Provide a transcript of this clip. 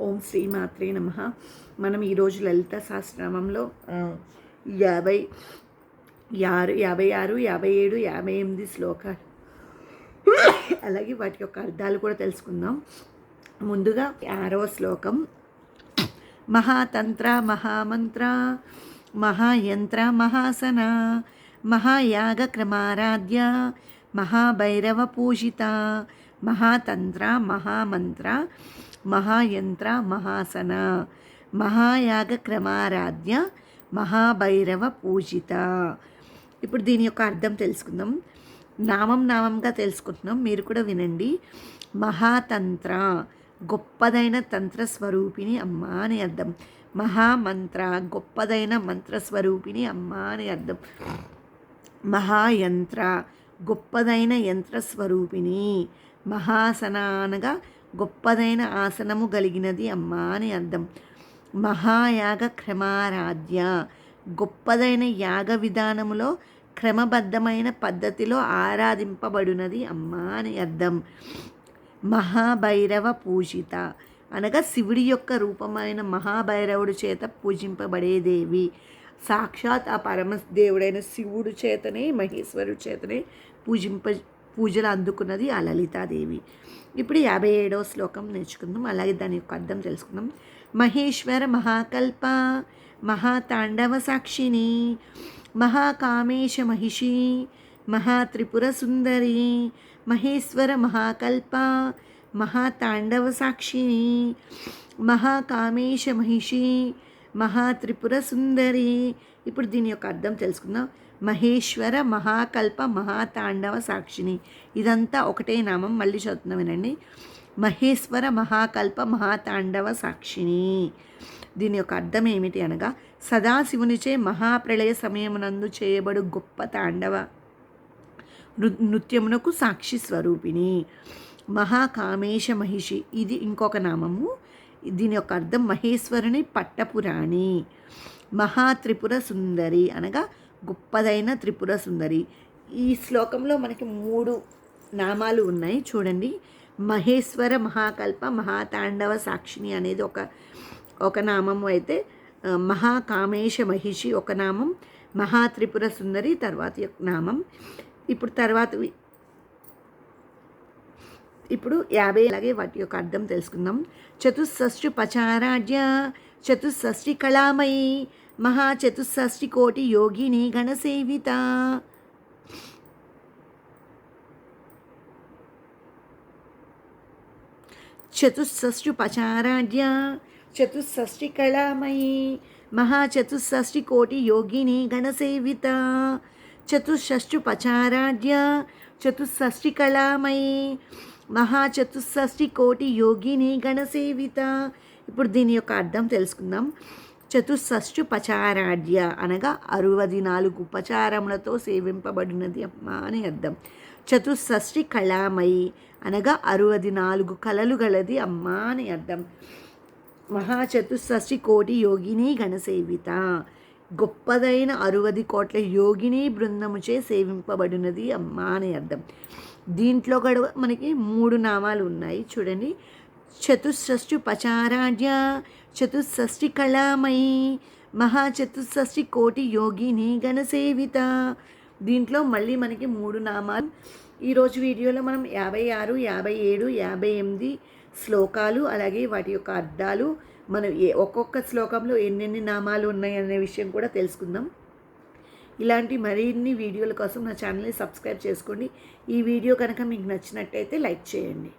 ఓం శ్రీమాత్రే నమః. మనం ఈరోజు లలిత సహస్రనామంలో 56, 57, 58 శ్లోకాలు అలాగే వాటి యొక్క అర్థాలు కూడా తెలుసుకుందాం. ముందుగా 6వ శ్లోకం. మహాతంత్ర మహామంత్ర మహాయంత్ర మహాసన మహాయాగ క్రమారాధ్య మహాభైరవ పూజిత మహాతంత్ర మహామంత్ర మహాయంత్ర మహాసన మహాయాగ క్రమారాధ్య మహాభైరవ పూజిత. ఇప్పుడు దీని యొక్క అర్థం తెలుసుకుందాం. నామంగా తెలుసుకుంటున్నాం, మీరు కూడా వినండి. మహాతంత్ర గొప్పదైన తంత్ర స్వరూపిణి అమ్మ అని అర్థం. మహామంత్ర గొప్పదైన మంత్రస్వరూపిణి అమ్మ అని అర్థం. మహాయంత్ర గొప్పదైన యంత్రస్వరూపిణి. మహాసన అనగా గొప్పదైన ఆసనము కలిగినది అమ్మ అని అర్థం. మహాయాగ క్రమారాధ్య గొప్పదైన యాగ విధానములో క్రమబద్ధమైన పద్ధతిలో ఆరాధింపబడినది అమ్మ అని అర్థం. మహాభైరవ పూజిత అనగా శివుడి యొక్క రూపమైన మహాభైరవుడి చేత పూజింపబడేదేవి. సాక్షాత్ ఆ పరమదేవుడైన శివుడు చేతనే మహేశ్వరుడి చేతనే పూజలు అందుకున్నది ఆ లలితాదేవి. ఇప్పుడు 57వ శ్లోకం నేర్చుకుందాం, అలాగే దాని యొక్క అర్థం తెలుసుకుందాం. మహేశ్వర మహాకల్ప మహాతాండవ సాక్షిని మహాకామేశ మహిషి మహాత్రిపుర సుందరి. మహేశ్వర మహాకల్ప మహాతాండవ సాక్షిని మహాకామేశ మహిషి మహాత్రిపుర సుందరి. ఇప్పుడు దీని యొక్క అర్థం తెలుసుకుందాం. మహేశ్వర మహాకల్ప మహాతాండవ సాక్షిని, ఇదంతా ఒకటే నామం, మళ్ళీ చదువుతున్నా వినండి. మహేశ్వర మహాకల్ప మహాతాండవ సాక్షిని. దీని యొక్క అర్థం ఏమిటి అనగా సదాశివునిచే మహాప్రళయ సమయమునందు చేయబడు గొప్ప తాండవ నృత్యమునకు సాక్షి స్వరూపిణి. మహాకామేశ మహిషి ఇది ఇంకొక నామము. దీని యొక్క అర్థం మహేశ్వరుని పట్టపురాణి. మహాత్రిపుర సుందరి అనగా గొప్పదైన త్రిపుర సుందరి. ఈ శ్లోకంలో మనకి 3 నామాలు ఉన్నాయి చూడండి. మహేశ్వర మహాకల్ప మహాతాండవ సాక్షిని అనేది ఒక నామము అయితే, మహాకామేశ మహిషి ఒక నామం, మహాత్రిపుర సుందరి తర్వాత నామం. ఇప్పుడు 50 అలాగే వాటి యొక్క అర్థం తెలుసుకుందాం. చతుషష్ఠి పచారాధ్య చతుషష్ఠి కళామయి మహాచతుషష్ఠి కోటి యోగిని గణసేవిత. చతుషష్ఠి పచారాధ్య చతుషష్ఠి కళామయి మహాచతుషష్ఠి కోటి యోగిని గణసేవిత. చతుషష్ఠి పచారాధ్య చతుషష్ఠి కళామయి మహాచతుషష్ఠి కోటి యోగిని గణసేవిత. ఇప్పుడు దీని యొక్క అర్థం తెలుసుకుందాం. చతుషష్ఠి పచారాధ్య అనగా 64 ఉపచారములతో సేవింపబడినది అమ్మ అని అర్థం. చతుషష్ఠి కళామయి అనగా 64 కళలు గలది అమ్మ అని అర్థం. మహాచతుషష్ఠి కోటి యోగిని గణసేవిత గొప్పదైన 60 కోట్ల యోగిని బృందముచే సేవింపబడినది అమ్మ అని అర్థం. దీంట్లో కూడా మనకి 3 నామాలు ఉన్నాయి చూడండి. చతుషష్ఠి పచారాధ్య చతుషష్ఠి కళామయి మహాచతుషష్ఠి కోటి యోగిని గణసేవిత. దీంట్లో మళ్ళీ మనకి 3 నామాలు. ఈరోజు వీడియోలో మనం 56, 57, 58 శ్లోకాలు అలాగే వాటి యొక్క అర్థాలు, మనం ఒక్కొక్క శ్లోకంలో ఎన్నెన్ని నామాలు ఉన్నాయి అనే విషయం కూడా తెలుసుకుందాం. ఇలాంటి మరిన్ని వీడియోల కోసం నా ఛానల్ని సబ్స్క్రైబ్ చేసుకోండి. ఈ వీడియో కనుక మీకు నచ్చినట్టయితే లైక్ చేయండి.